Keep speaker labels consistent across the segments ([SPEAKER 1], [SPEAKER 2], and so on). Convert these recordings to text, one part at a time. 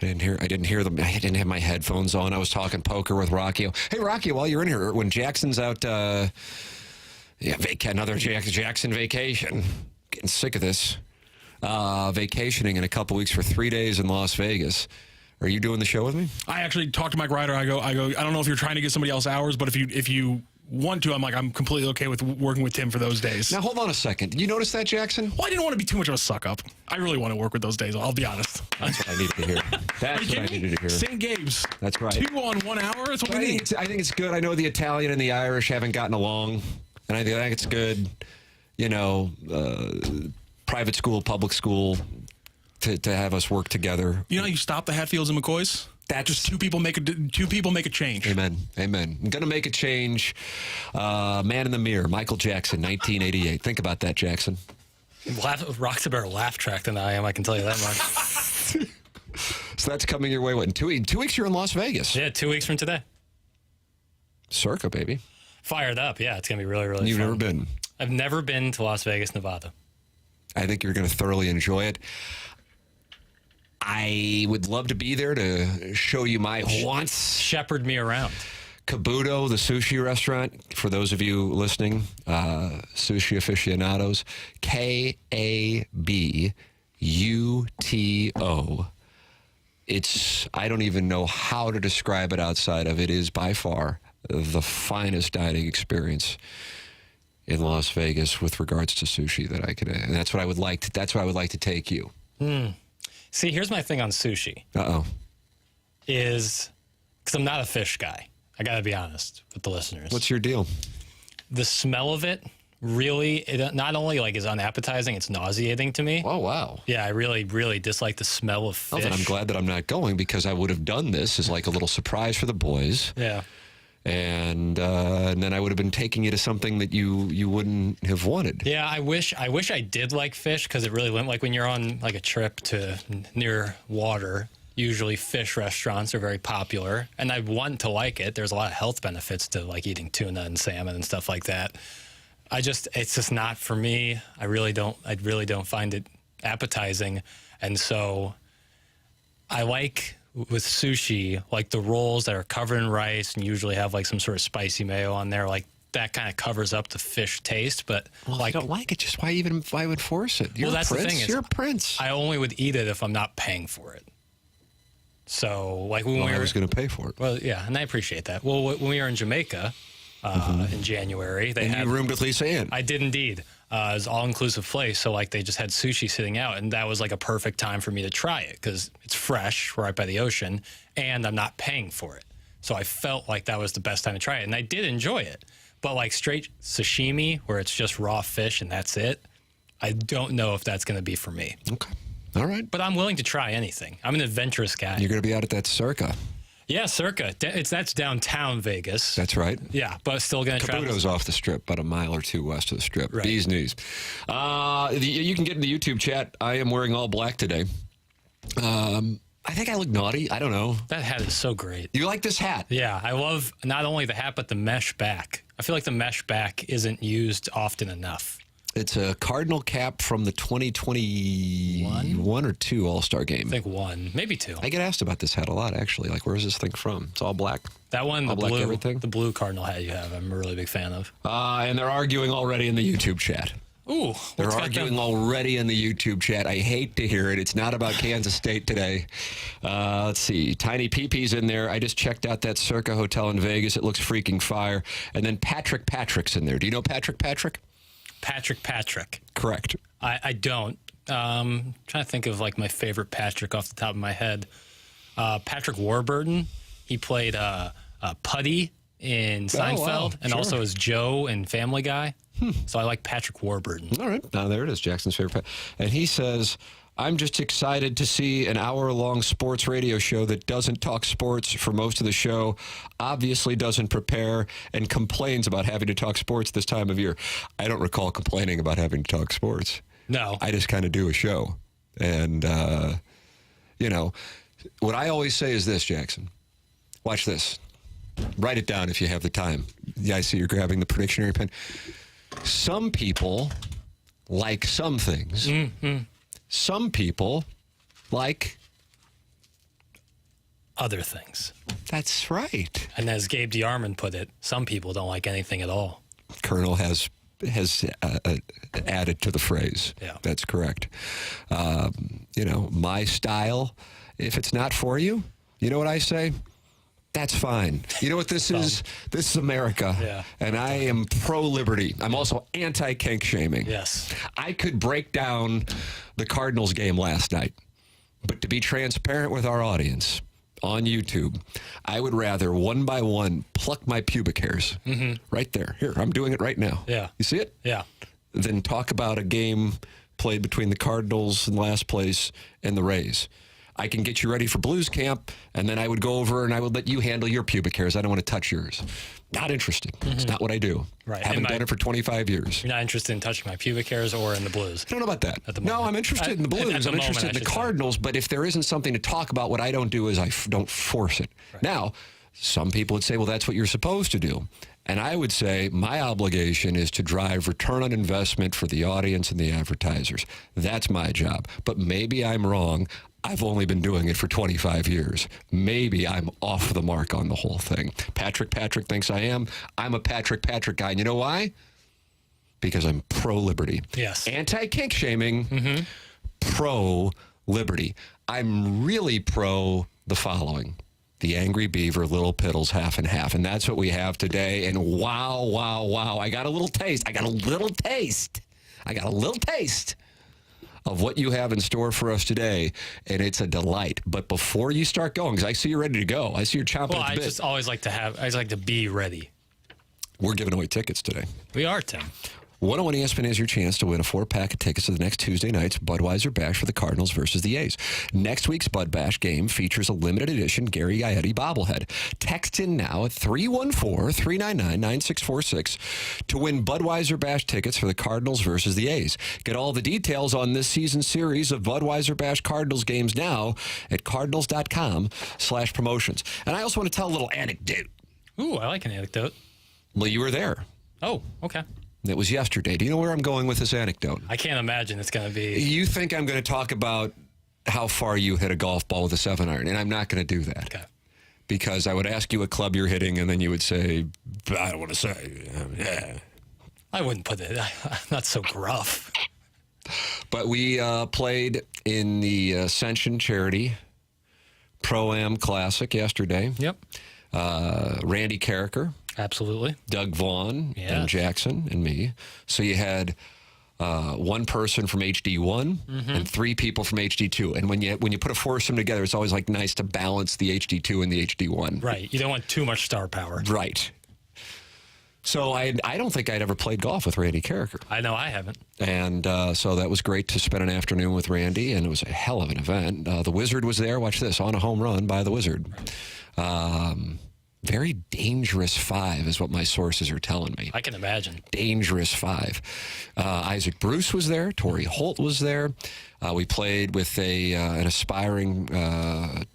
[SPEAKER 1] I didn't hear them. I didn't have my headphones on. I was talking poker with Rocky. Hey, Rocky, while you're in here, when Jackson's out, another Jackson vacation. Getting sick of this. Vacationing in a couple weeks for 3 days in Las Vegas. Are you doing the show with me?
[SPEAKER 2] I actually talked to Mike Ryder. I go. I don't know if you're trying to get somebody else hours, but if you want to, I'm completely okay with working with Tim for those days.
[SPEAKER 1] Now, hold on a second. Did you notice that, Jackson?
[SPEAKER 2] Well, I didn't want to be too much of a suck-up. I really want to work with those days, I'll be honest.
[SPEAKER 1] That's what I needed to hear. That's what I needed to hear.
[SPEAKER 2] St. Gabe's.
[SPEAKER 1] That's right.
[SPEAKER 2] 2 on 1 hour? That's what we need.
[SPEAKER 1] I think it's good. I know the Italian and the Irish haven't gotten along, and I think it's good, private school, public school, to have us work together.
[SPEAKER 2] You know how you stop the Hatfields and McCoys? That's just two people make a change.
[SPEAKER 1] Amen. I'm going to make a change. Man in the Mirror, Michael Jackson, 1988. Think about that, Jackson.
[SPEAKER 3] Rock's a better laugh track than I am, I can tell you that much.
[SPEAKER 1] So that's coming your way, what, in 2 weeks? 2 weeks you're in Las Vegas.
[SPEAKER 3] Yeah, 2 weeks from today.
[SPEAKER 1] Circa, baby.
[SPEAKER 3] Fired up, yeah. It's going to be really, really
[SPEAKER 1] You've
[SPEAKER 3] fun.
[SPEAKER 1] never been?
[SPEAKER 3] I've never been to Las Vegas, Nevada.
[SPEAKER 1] I think you're going to thoroughly enjoy it. I would love to be there to show you my wants.
[SPEAKER 3] Shepherd me around.
[SPEAKER 1] Kabuto, the sushi restaurant, for those of you listening, sushi aficionados, Kabuto. I don't even know how to describe it outside of it is by far the finest dining experience in Las Vegas with regards to sushi that I could, and that's what I would like to take you.
[SPEAKER 3] See, here's my thing on sushi. Is because I'm not a fish guy. I got to be honest with the listeners.
[SPEAKER 1] What's your deal?
[SPEAKER 3] The smell of it really, not only is unappetizing, it's nauseating to me.
[SPEAKER 1] Oh, wow.
[SPEAKER 3] Yeah, I really, really dislike the smell of fish.
[SPEAKER 1] Well, then I'm glad that I'm not going because I would have done this as like a little surprise for the boys.
[SPEAKER 3] Yeah.
[SPEAKER 1] And then I would have been taking you to something that you wouldn't have wanted.
[SPEAKER 3] Yeah, I wish I did like fish because it really went like when you're on like a trip to near water. Usually fish restaurants are very popular, and I want to like it. There's a lot of health benefits to like eating tuna and salmon and stuff like that. It's just not for me. I really don't find it appetizing, and so I like with sushi like the rolls that are covered in rice and usually have like some sort of spicy mayo on there. Like that kind of covers up the fish taste, but
[SPEAKER 1] I don't like it. Just why would force it? You're
[SPEAKER 3] that's
[SPEAKER 1] a prince.
[SPEAKER 3] The thing
[SPEAKER 1] You're a prince.
[SPEAKER 3] I only would eat it if I'm not paying for it. So, like when
[SPEAKER 1] I was going to pay for it.
[SPEAKER 3] Well, yeah, and I appreciate that. Well, when we were in Jamaica in January,
[SPEAKER 1] you roomed with Lisa Ann.
[SPEAKER 3] I did indeed. It was an all-inclusive place, so like they just had sushi sitting out, and that was like a perfect time for me to try it because it's fresh, right by the ocean, and I'm not paying for it. So I felt like that was the best time to try it, and I did enjoy it. But like straight sashimi, where it's just raw fish and that's it, I don't know if that's going to be for me.
[SPEAKER 1] Okay. All right.
[SPEAKER 3] But I'm willing to try anything. I'm an adventurous guy.
[SPEAKER 1] You're going to be out at that Circa.
[SPEAKER 3] Yeah, Circa. That's downtown Vegas.
[SPEAKER 1] That's right.
[SPEAKER 3] Yeah, but still going to travel.
[SPEAKER 1] Kabuto's off the Strip, about a mile or two west of the Strip.
[SPEAKER 3] Right.
[SPEAKER 1] Bees Knees. You can get in the YouTube chat. I am wearing all black today. I think I look naughty. I don't know.
[SPEAKER 3] That hat is so great.
[SPEAKER 1] You like this hat?
[SPEAKER 3] Yeah, I love not only the hat, but the mesh back. I feel like the mesh back isn't used often enough.
[SPEAKER 1] It's a Cardinal cap from the 2021 or 2 All-Star game.
[SPEAKER 3] I think 1, maybe 2.
[SPEAKER 1] I get asked about this hat a lot, actually. Like, where's this thing from? It's all black.
[SPEAKER 3] That one,
[SPEAKER 1] all
[SPEAKER 3] the
[SPEAKER 1] black
[SPEAKER 3] blue,
[SPEAKER 1] everything.
[SPEAKER 3] The blue Cardinal hat you have, I'm a really big fan of.
[SPEAKER 1] And they're arguing already in the YouTube chat.
[SPEAKER 3] Ooh,
[SPEAKER 1] they're arguing already in the YouTube chat. I hate to hear it. It's not about Kansas State today. Let's see. Tiny Peepee's in there. I just checked out that Circa Hotel in Vegas. It looks freaking fire. And then Patrick's in there. Do you know Patrick?
[SPEAKER 3] Patrick.
[SPEAKER 1] Correct.
[SPEAKER 3] I don't. Trying to think of like my favorite Patrick off the top of my head. Patrick Warburton. He played Putty in Seinfeld and also as Joe in Family Guy. So I like Patrick Warburton.
[SPEAKER 1] All right. Now there it is, Jackson's favorite. And he says, I'm just excited to see an hour-long sports radio show that doesn't talk sports for most of the show, obviously doesn't prepare, and complains about having to talk sports this time of year. I don't recall complaining about having to talk sports.
[SPEAKER 3] No.
[SPEAKER 1] I just kind of do a show. And, what I always say is this, Jackson. Watch this. Write it down if you have the time. Yeah, I see you're grabbing the Pictionary pen. Some people like some things. Mm-hmm. Some people like
[SPEAKER 3] other things.
[SPEAKER 1] That's right.
[SPEAKER 3] And as Gabe DeArmond put it, some people don't like anything at all.
[SPEAKER 1] Colonel has added to the phrase.
[SPEAKER 3] Yeah.
[SPEAKER 1] That's correct. My style, if it's not for you, you know what I say? That's fine. You know what this is? This is America.
[SPEAKER 3] Yeah.
[SPEAKER 1] And I am pro-liberty. I'm also anti-kink shaming.
[SPEAKER 3] Yes.
[SPEAKER 1] I could break down the Cardinals game last night, but to be transparent with our audience on YouTube, I would rather one by one pluck my pubic hairs right there. Here, I'm doing it right now.
[SPEAKER 3] Yeah.
[SPEAKER 1] You see it?
[SPEAKER 3] Yeah.
[SPEAKER 1] Than talk about a game played between the Cardinals in last place and the Rays. I can get you ready for Blues camp, and then I would go over and I would let you handle your pubic hairs. I don't want to touch yours. Not interested. It's not what I do.
[SPEAKER 3] Right.
[SPEAKER 1] Haven't done it for 25 years.
[SPEAKER 3] You're not interested in touching my pubic hairs or in the Blues?
[SPEAKER 1] I don't know about that.
[SPEAKER 3] At the
[SPEAKER 1] No,
[SPEAKER 3] moment.
[SPEAKER 1] I'm interested in the Blues. I'm interested in the Cardinals, but if there isn't something to talk about, what I don't do is I don't force it. Right. Now, some people would say, well, that's what you're supposed to do. And I would say my obligation is to drive return on investment for the audience and the advertisers. That's my job. But maybe I'm wrong. I've only been doing it for 25 years. Maybe I'm off the mark on the whole thing. Patrick thinks I am. I'm a Patrick guy. And you know why? Because I'm pro-liberty.
[SPEAKER 3] Yes.
[SPEAKER 1] Anti-kink shaming, pro-liberty. I'm really pro the following. The Angry Beaver, Lil Piddles Half and Half. And that's what we have today. And wow. I got a little taste. Of what you have in store for us today, and it's a delight. But before you start going, because I see you're ready to go, I see you're chomping at the bit.
[SPEAKER 3] I just always like to be ready.
[SPEAKER 1] We're giving away tickets today.
[SPEAKER 3] We are, Tim.
[SPEAKER 1] 101 ESPN has your chance to win a 4-pack of tickets to the next Tuesday night's Budweiser Bash for the Cardinals versus the A's. Next week's Bud Bash game features a limited edition Gary Gaetti bobblehead. Text in now at 314-399-9646 to win Budweiser Bash tickets for the Cardinals versus the A's. Get all the details on this season's series of Budweiser Bash Cardinals games now at cardinals.com/promotions. And I also want to tell a little anecdote.
[SPEAKER 3] Ooh, I like an anecdote.
[SPEAKER 1] Well, you were there.
[SPEAKER 3] Oh, okay.
[SPEAKER 1] It was yesterday. Do you know where I'm going with this anecdote?
[SPEAKER 3] I can't imagine it's going to be.
[SPEAKER 1] You think I'm going to talk about how far you hit a golf ball with a 7-iron, and I'm not going to do that.
[SPEAKER 3] Okay.
[SPEAKER 1] Because I would ask you what club you're hitting, and then you would say, I don't want to say. Yeah.
[SPEAKER 3] I wouldn't put it. I'm not so gruff.
[SPEAKER 1] But we played in the Ascension Charity Pro-Am Classic yesterday.
[SPEAKER 3] Yep.
[SPEAKER 1] Randy Carricker.
[SPEAKER 3] Absolutely.
[SPEAKER 1] Doug Vaughn
[SPEAKER 3] Yes.
[SPEAKER 1] and Jackson and me. So you had one person from HD1 and 3 people from HD2. And when you put a foursome together, it's always like nice to balance the HD2 and the HD1.
[SPEAKER 3] Right. You don't want too much star power.
[SPEAKER 1] Right. So I don't think I'd ever played golf with Randy Carricker.
[SPEAKER 3] I know I haven't.
[SPEAKER 1] And so that was great to spend an afternoon with Randy, and it was a hell of an event. The Wizard was there. Watch this. On a home run by the Wizard. Very dangerous 5 is what my sources are telling me.
[SPEAKER 3] I can imagine.
[SPEAKER 1] Dangerous 5. Isaac Bruce was there. Torrey Holt was there. We played with an aspiring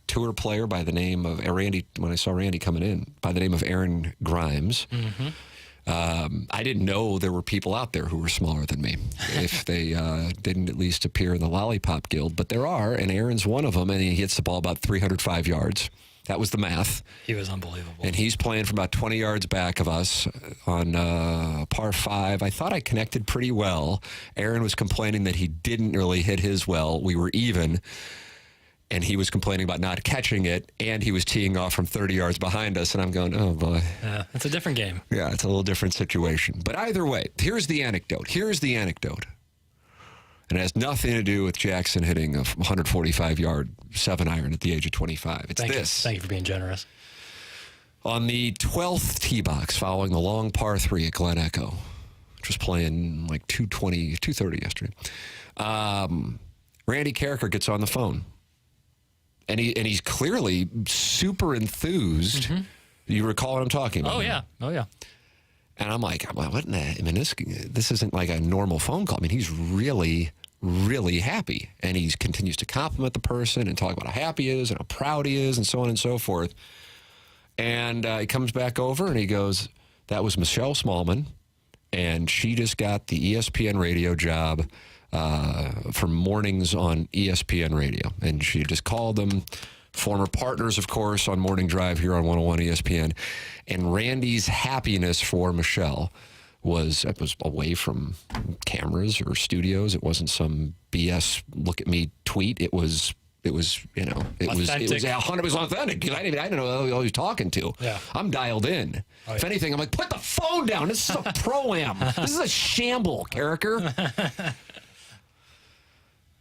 [SPEAKER 1] tour player by the name of Randy. When I saw Randy coming in, by the name of Aaron Grimes. I didn't know there were people out there who were smaller than me if they didn't at least appear in the Lollipop Guild. But there are, and Aaron's one of them, and he hits the ball about 305 yards. That was the math.
[SPEAKER 3] He was unbelievable.
[SPEAKER 1] And he's playing from about 20 yards back of us on par 5. I thought I connected pretty well. Aaron was complaining that he didn't really hit his well. We were even. And he was complaining about not catching it. And he was teeing off from 30 yards behind us. And I'm going, oh, boy.
[SPEAKER 3] Yeah, it's a different game.
[SPEAKER 1] Yeah, it's a little different situation. But either way, here's the anecdote. And it has nothing to do with Jackson hitting a 145-yard 7-iron at the age of 25. It's this.
[SPEAKER 3] Thank you for being generous.
[SPEAKER 1] On the 12th tee box following the long par 3 at Glen Echo, which was playing like 2:30 yesterday, Randy Carricker gets on the phone. And he's clearly super enthused. You recall what I'm talking about?
[SPEAKER 3] Oh, yeah.
[SPEAKER 1] And I'm like, what in the, I mean, this isn't like a normal phone call. I mean, he's really, really happy. And he continues to compliment the person and talk about how happy he is and how proud he is and so on and so forth. And he comes back over and he goes, that was Michelle Smallmon. And she just got the ESPN radio job for mornings on ESPN radio. And she just called them former partners, of course, on Morning Drive here on 101 ESPN. And Randy's happiness for Michelle was away from cameras or studios. It wasn't some BS look at me tweet. It was
[SPEAKER 3] Authentic.
[SPEAKER 1] 100% authentic. I didn't know who I was talking to.
[SPEAKER 3] Yeah.
[SPEAKER 1] I'm dialed in.
[SPEAKER 3] Oh,
[SPEAKER 1] If anything, I'm like, put the phone down. This is a pro-am. This is a shamble, Carricker.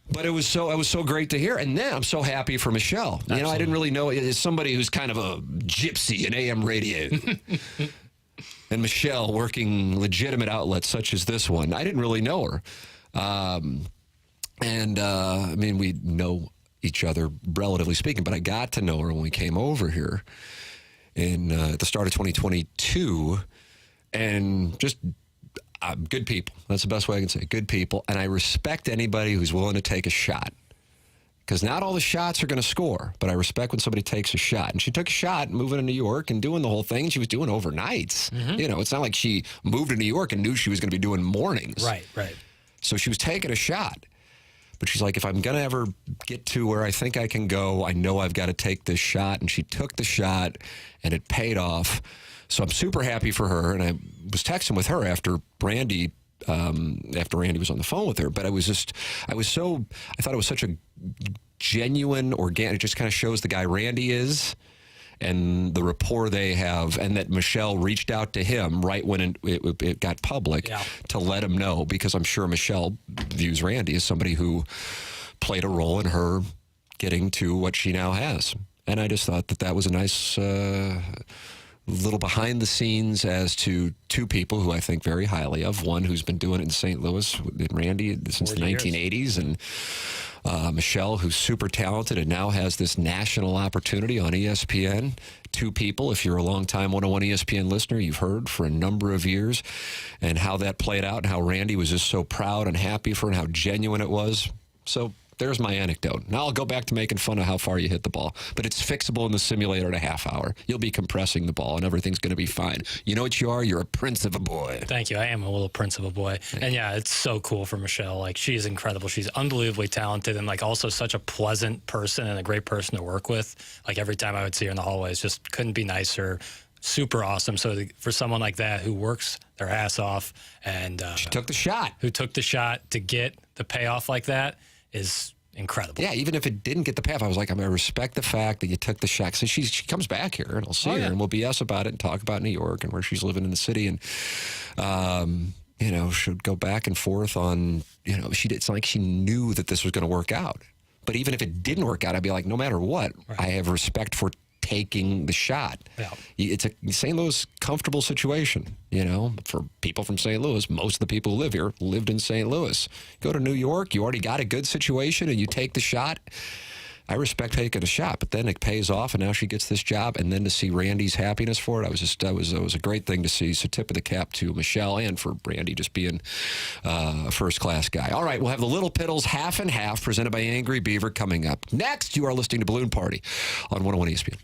[SPEAKER 1] But I was so great to hear. And then I'm so happy for Michelle. Absolutely. You know, I didn't really know, as somebody who's kind of a gypsy in AM radio. And Michelle working legitimate outlets such as this one, I didn't really know her. I mean, we know each other, relatively speaking, but I got to know her when we came over here at the start of 2022, and just good people. That's the best way I can say it. Good people, and I respect anybody who's willing to take a shot, because not all the shots are going to score, but I respect when somebody takes a shot. And she took a shot moving to New York and doing the whole thing. She was doing overnights. Mm-hmm. You know, it's not like she moved to New York and knew she was going to be doing mornings.
[SPEAKER 3] Right.
[SPEAKER 1] So she was taking a shot. But she's like, if I'm going to ever get to where I think I can go, I know I've got to take this shot. And she took the shot, and it paid off. So I'm super happy for her. And I was texting with her after Randy was on the phone with her. But I thought it was such a genuine, organic, it just kind of shows the guy Randy is and the rapport they have, and that Michelle reached out to him right when it got public to let him know, because I'm sure Michelle views Randy as somebody who played a role in her getting to what she now has. And I just thought that was a nice little behind the scenes as to two people who I think very highly of. One who's been doing it in St. Louis, and Randy, since the 1980s, and Michelle, who's super talented and now has this national opportunity on ESPN. Two people, if you're a longtime 101 ESPN listener, you've heard for a number of years, and how that played out, and how Randy was just so proud and happy for her, and how genuine it was. So there's my anecdote. Now I'll go back to making fun of how far you hit the ball. But it's fixable in the simulator in a half hour. You'll be compressing the ball, and everything's going to be fine. You know what you are? You're a prince of a boy.
[SPEAKER 3] Thank you. I am a little prince of a boy. And yeah, it's so cool for Michelle. Like, she's incredible. She's unbelievably talented, and like also such a pleasant person and a great person to work with. Like, every time I would see her in the hallways, just couldn't be nicer. Super awesome. So for someone like that who works their ass off and
[SPEAKER 1] she took the shot.
[SPEAKER 3] Who took the shot to get the payoff like that is incredible.
[SPEAKER 1] Yeah, even if it didn't get the payoff, I was like, I respect the fact that you took the shot. So she comes back here, and I'll see her, and we'll BS about it and talk about New York and where she's living in the city, and you know, she'll go back and forth on, you know, it's like she knew that this was going to work out. But even if it didn't work out, I'd be like, no matter what, I have respect for taking the shot. Yeah. It's a St. Louis comfortable situation, you know, for people from St. Louis. Most of the people who live here lived in St. Louis. Go to New York, you already got a good situation, and you take the shot. I respect taking a shot, but then it pays off, and now she gets this job, and then to see Randy's happiness for it, it was a great thing to see. So tip of the cap to Michelle, and for Randy just being a first-class guy. All right, we'll have the Lil Piddles Half and Half presented by Angry Beaver coming up. Next, you are listening to Balloon Party on 101 ESPN.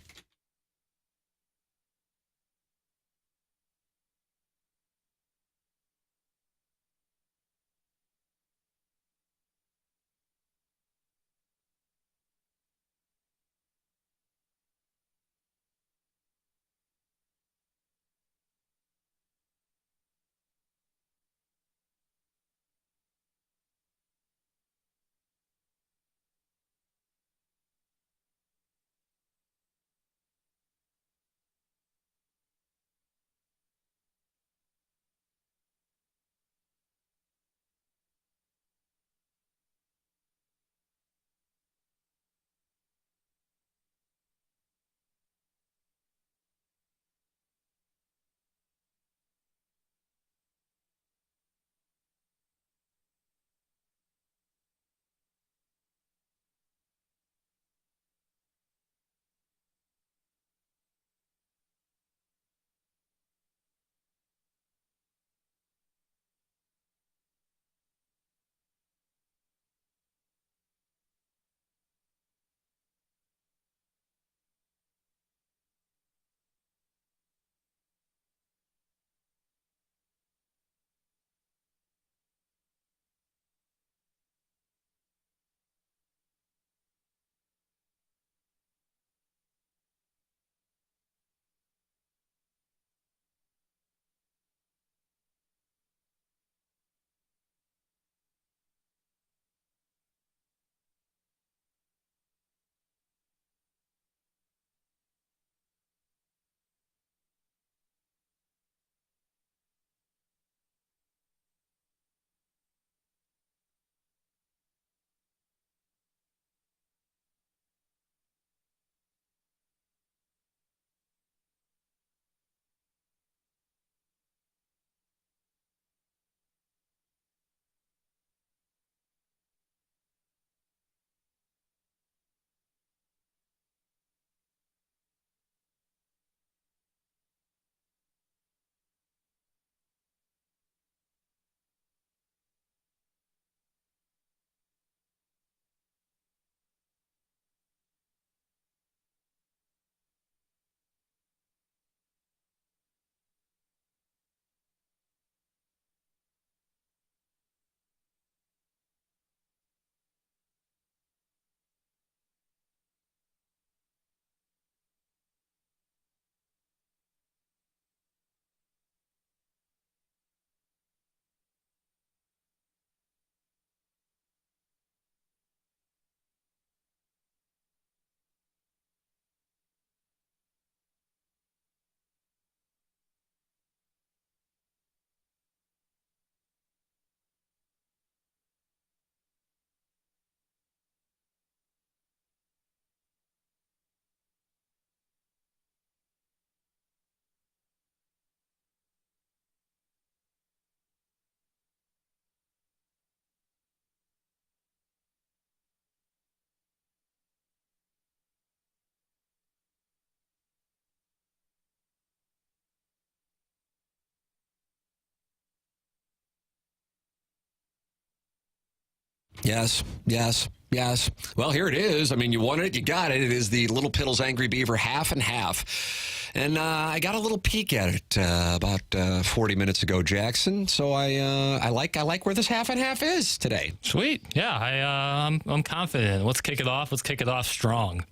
[SPEAKER 1] Yes, yes, yes. Well, here it is. I mean, you wanted it, you got it. It is the Lil Piddles Angry Beaver Half and Half. And I got a little peek at it about 40 minutes ago, Jackson. So I like where this half and half is today.
[SPEAKER 3] Sweet. Yeah, I'm confident. Let's kick it off. Let's kick it off strong.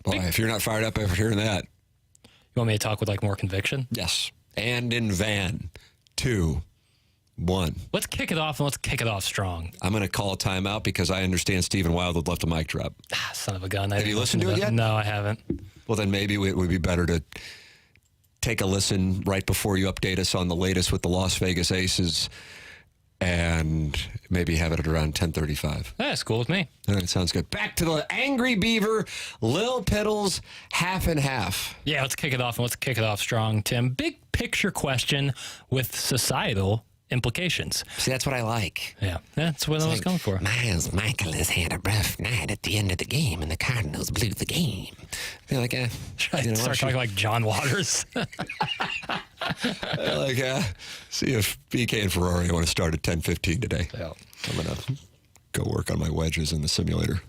[SPEAKER 1] Boy, if you're not fired up after hearing that.
[SPEAKER 3] You want me to talk with like more conviction?
[SPEAKER 1] Yes. And in van. 2, 1.
[SPEAKER 3] Let's kick it off, and let's kick it off strong.
[SPEAKER 1] I'm going to call a timeout because I understand Stephen Wildwood left a mic drop.
[SPEAKER 3] Son of a gun.
[SPEAKER 1] Have you listened to it yet?
[SPEAKER 3] No, I haven't.
[SPEAKER 1] Well, then maybe it would be better to take a listen right before you update us on the latest with the Las Vegas Aces and maybe have it at around 10:35.
[SPEAKER 3] That's cool with me.
[SPEAKER 1] All right, sounds good. Back to the Angry Beaver, Lil Piddles, Half and Half.
[SPEAKER 3] Yeah, let's kick it off, and let's kick it off strong, Tim. Big picture question with societal implications.
[SPEAKER 1] See, that's what I like.
[SPEAKER 3] Yeah, that's what I was going for.
[SPEAKER 4] Miles Michaelis had a rough night at the end of the game, and the Cardinals blew the game.
[SPEAKER 1] I feel like,
[SPEAKER 3] Should I start talking like John Waters?
[SPEAKER 1] see if BK and Ferrari want to start at 10:15 today.
[SPEAKER 3] Yeah.
[SPEAKER 1] I'm going to go work on my wedges in the simulator.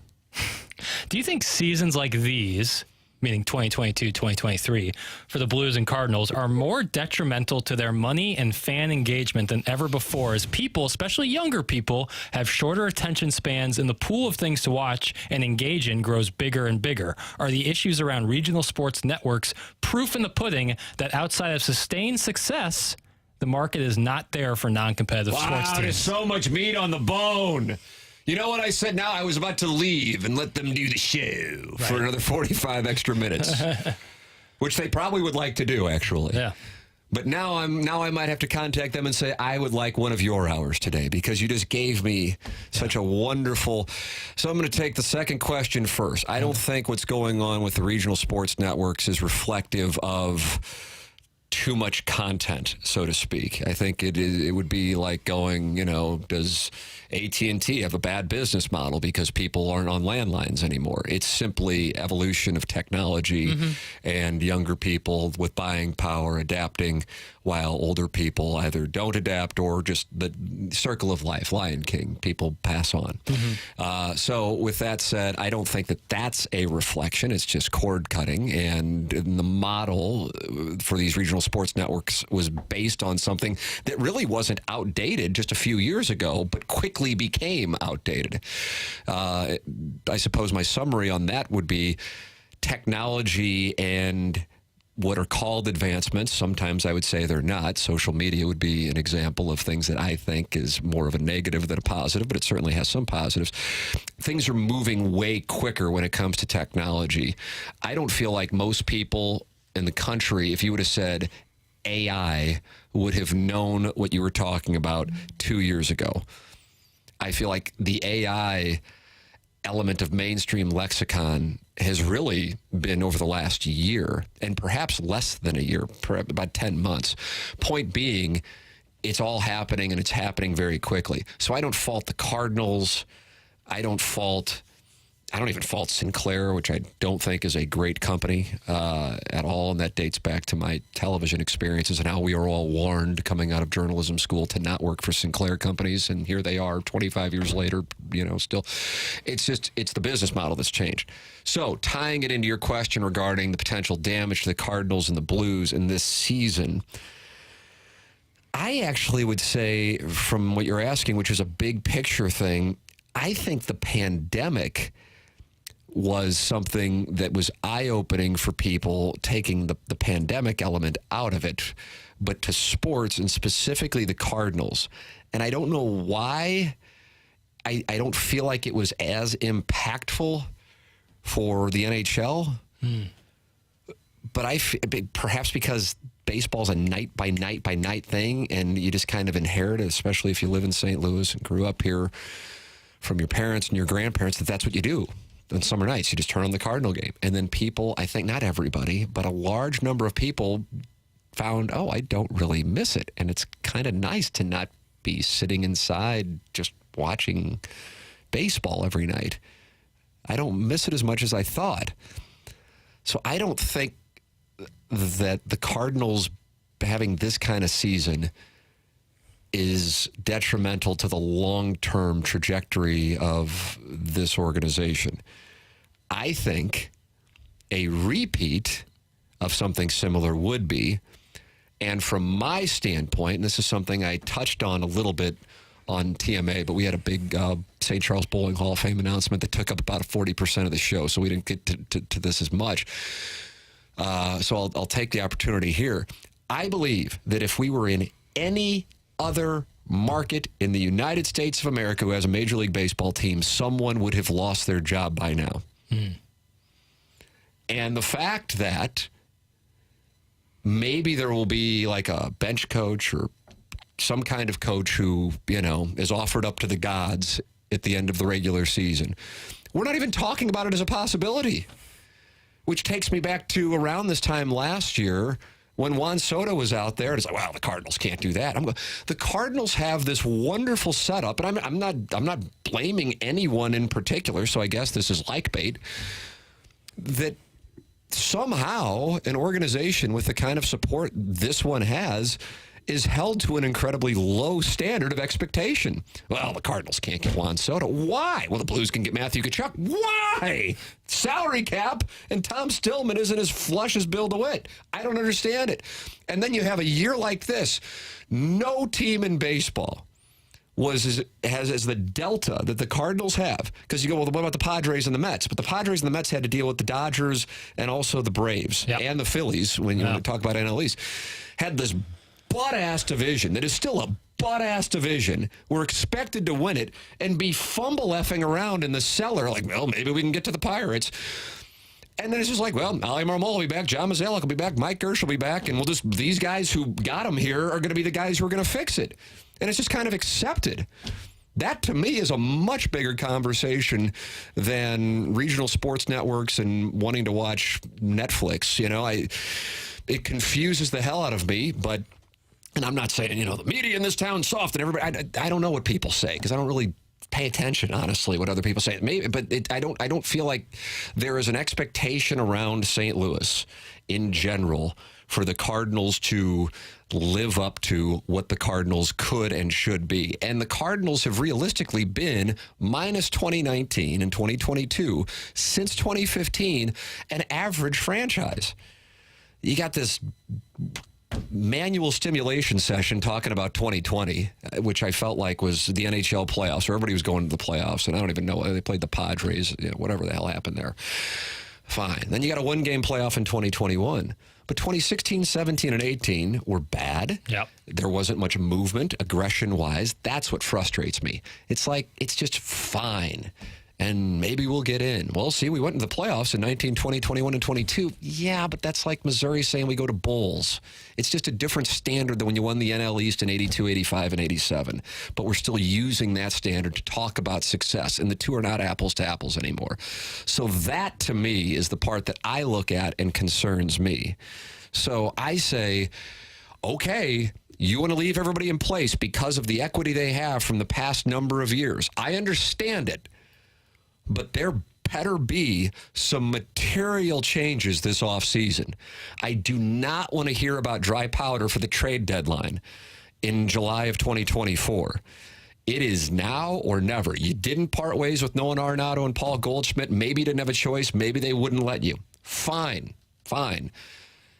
[SPEAKER 3] Do you think seasons like these, meaning 2022, 2023, for the Blues and Cardinals are more detrimental to their money and fan engagement than ever before, as people, especially younger people, have shorter attention spans and the pool of things to watch and engage in grows bigger and bigger? Are the issues around regional sports networks proof in the pudding that outside of sustained success, the market is not there for non-competitive sports teams?
[SPEAKER 1] There's so much meat on the bone. You know what I said? Now I was about to leave and let them do the show for another 45 extra minutes, which they probably would like to do, actually.
[SPEAKER 3] Yeah.
[SPEAKER 1] But now I might have to contact them and say, I would like one of your hours today because you just gave me such a wonderful. So I'm going to take the second question first. I don't think what's going on with the regional sports networks is reflective of too much content, so to speak. I think it would be like going, does AT&T have a bad business model because people aren't on landlines anymore? It's simply evolution of technology and younger people with buying power adapting while older people either don't adapt or just the circle of life, Lion King, people pass on. So with that said, I don't think that that's a reflection. It's just cord cutting. And the model for these regional sports networks was based on something that really wasn't outdated just a few years ago, but quickly became outdated. I suppose my summary on that would be technology and what are called advancements. Sometimes I would say they're not. Social media would be an example of things that I think is more of a negative than a positive, but it certainly has some positives. Things are moving way quicker when it comes to technology. I don't feel like most people in the country, if you would have said AI, would have known what you were talking about 2 years ago. I feel like the AI element of mainstream lexicon has really been over the last year, and perhaps less than a year, about 10 months. Point being, it's all happening, and it's happening very quickly. So I don't fault the Cardinals. I don't even fault Sinclair, which I don't think is a great company at all. And that dates back to my television experiences and how we were all warned coming out of journalism school to not work for Sinclair companies. And here they are 25 years later, still. It's the business model that's changed. So tying it into your question regarding the potential damage to the Cardinals and the Blues in this season, I actually would say, from what you're asking, which is a big picture thing, I think the pandemic was something that was eye-opening for people, taking the pandemic element out of it, but to sports and specifically the Cardinals. And I don't know why I don't feel like it was as impactful for the NHL, but perhaps because baseball's a night by night thing, and you just kind of inherit it, especially if you live in St. Louis and grew up here from your parents and your grandparents, that's what you do. On summer nights, you just turn on the Cardinal game. And then people, I think not everybody, but a large number of people found, I don't really miss it. And it's kind of nice to not be sitting inside just watching baseball every night. I don't miss it as much as I thought. So I don't think that the Cardinals having this kind of season is detrimental to the long-term trajectory of this organization. I think a repeat of something similar would be, and from my standpoint, and this is something I touched on a little bit on TMA, but we had a big St. Charles Bowling Hall of Fame announcement that took up about 40% of the show, so we didn't get to this as much. So I'll take the opportunity here. I believe that if we were in any other market in the United States of America who has a Major League Baseball team, someone would have lost their job by now. And the fact that maybe there will be like a bench coach or some kind of coach who, is offered up to the gods at the end of the regular season. We're not even talking about it as a possibility, which takes me back to around this time last year when Juan Soto was out there. It's like, well, the Cardinals can't do that. The Cardinals have this wonderful setup, and I'm not blaming anyone in particular, so I guess this is like bait, that somehow an organization with the kind of support this one has is held to an incredibly low standard of expectation. Well, the Cardinals can't get Juan Soto. Why? Well, the Blues can get Matthew Tkachuk. Why? Salary cap, and Tom Stillman isn't as flush as Bill DeWitt. I don't understand it. And then you have a year like this. No team in baseball has as the delta that the Cardinals have. Because you go, well, what about the Padres and the Mets? But the Padres and the Mets had to deal with the Dodgers and also the Braves and the Phillies when you talk about NL East. Had this butt-ass division that is still a butt-ass division. We're expected to win it and be fumble-effing around in the cellar like, well, maybe we can get to the Pirates. And then it's just like, well, Ali Marmol will be back, John Mozeliak will be back, Mike Gersh will be back, and these guys who got him here are going to be the guys who are going to fix it. And it's just kind of accepted. That, to me, is a much bigger conversation than regional sports networks and wanting to watch Netflix. It confuses the hell out of me, but... And I'm not saying, the media in this town's soft and everybody. I don't know what people say because I don't really pay attention, honestly, what other people say. Maybe, but I don't feel like there is an expectation around St. Louis in general for the Cardinals to live up to what the Cardinals could and should be. And the Cardinals have realistically been, minus 2019 and 2022, since 2015, an average franchise. You got this manual stimulation session talking about 2020, which I felt like was the NHL playoffs, or everybody was going to the playoffs, and I don't even know. They played the Padres, whatever the hell happened there. Fine. Then you got a one-game playoff in 2021. But 2016, 17, and 18 were bad.
[SPEAKER 3] Yep.
[SPEAKER 1] There wasn't much movement, aggression-wise. That's what frustrates me. It's like, it's just fine. And maybe we'll get in. Well, see, we went into the playoffs in 19, 20, 21, and 22. Yeah, but that's like Missouri saying we go to bowls. It's just a different standard than when you won the NL East in 82, 85, and 87. But we're still using that standard to talk about success, and the two are not apples to apples anymore. So that, to me, is the part that I look at and concerns me. So I say, okay, you want to leave everybody in place because of the equity they have from the past number of years. I understand it. But there better be some material changes this offseason. I do not want to hear about dry powder for the trade deadline in July of 2024. It is now or never. You didn't part ways with Nolan Arenado and Paul Goldschmidt. Maybe you didn't have a choice. Maybe they wouldn't let you. Fine.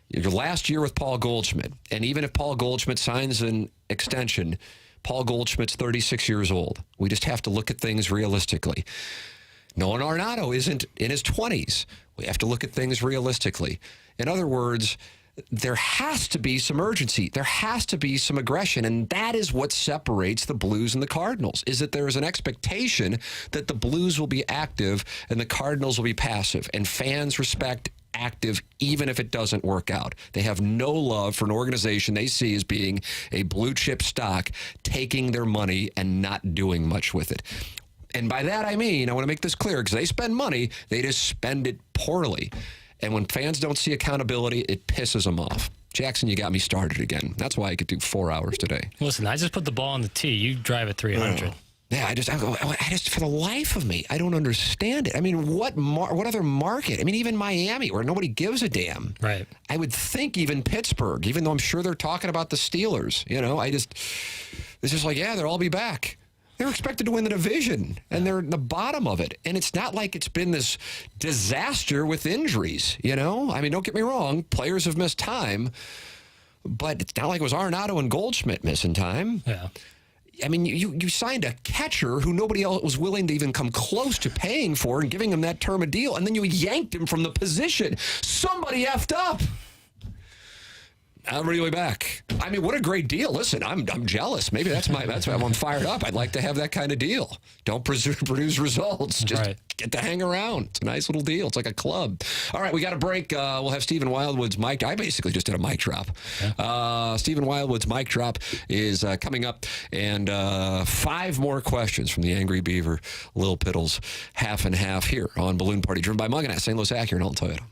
[SPEAKER 1] Your last year with Paul Goldschmidt, and even if Paul Goldschmidt signs an extension, Paul Goldschmidt's 36 years old. We just have to look at things realistically. Nolan Arenado isn't in his 20s. We have to look at things realistically. In other words, there has to be some urgency. There has to be some aggression, and that is what separates the Blues and the Cardinals, is that there is an expectation that the Blues will be active and the Cardinals will be passive, and fans respect active even if it doesn't work out. They have no love for an organization they see as being a blue chip stock, taking their money and not doing much with it. And by that I mean, I want to make this clear, because they spend money, they just spend it poorly. And when fans don't see accountability, it pisses them off. Jackson, you got me started again. That's why I could do 4 hours today.
[SPEAKER 3] Listen, I just put the ball on the tee. You drive at 300.
[SPEAKER 1] Yeah, I just, for the life of me, I don't understand it. I mean, what other market? I mean, even Miami, where nobody gives a damn.
[SPEAKER 3] Right.
[SPEAKER 1] I would think even Pittsburgh, even though I'm sure they're talking about the Steelers. It's just like, yeah, they'll all be back. They're expected to win the division, and they're at the bottom of it. And it's not like it's been this disaster with injuries, you know? I mean, don't get me wrong. Players have missed time, but it's not like it was Arenado and Goldschmidt missing time.
[SPEAKER 3] Yeah.
[SPEAKER 1] I mean, you signed a catcher who nobody else was willing to even come close to paying for and giving him that term of deal, and then you yanked him from the position. Somebody effed up. I'm really back. I mean, what a great deal. Listen, I'm jealous. Maybe that's why I'm fired up. I'd like to have that kind of deal. Don't produce results. Just get to hang around. It's a nice little deal. It's like a club. All right, we got a break. We'll have Stephen Wildwood's mic. I basically just did a mic drop. Stephen Wildwood's mic drop is coming up, and 5 more questions from the Angry Beaver, Lil Piddles Half and Half here on Balloon Party, driven by McKernan, St. Louis Acura and Alton Toyota.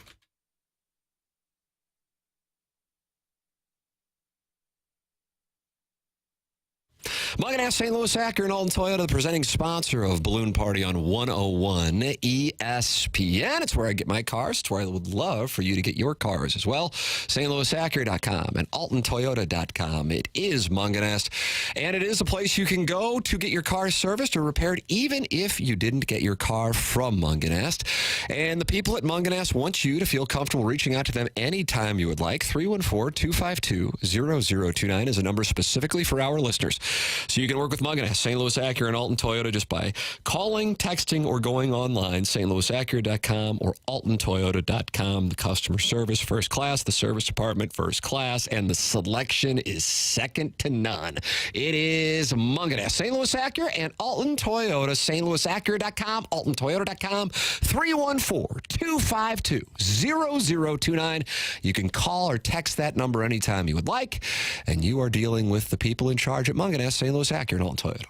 [SPEAKER 1] McKernan, St. Louis Acura and Alton Toyota, the presenting sponsor of Balloon Party on 101 ESPN. It's where I get my cars. It's where I would love for you to get your cars as well. stlouisacura.com and altontoyota.com. It is Munganast, and it is a place you can go to get your car serviced or repaired, even if you didn't get your car from Munganast. And the people at Munganast want you to feel comfortable reaching out to them anytime you would like. 314-252-0029 is a number specifically for our listeners. So you can work with Munganast, St. Louis Acura, and Alton Toyota just by calling, texting, or going online, stlouisacura.com or altontoyota.com. The customer service, first class. The service department, first class. And the selection is second to none. It is Munganast, St. Louis Acura, and Alton Toyota. stlouisacura.com, altontoyota.com, 314-252-0029. You can call or text that number anytime you would like, and you are dealing with the people in charge at Munganast, St. Louis Acura and Alton Toyota.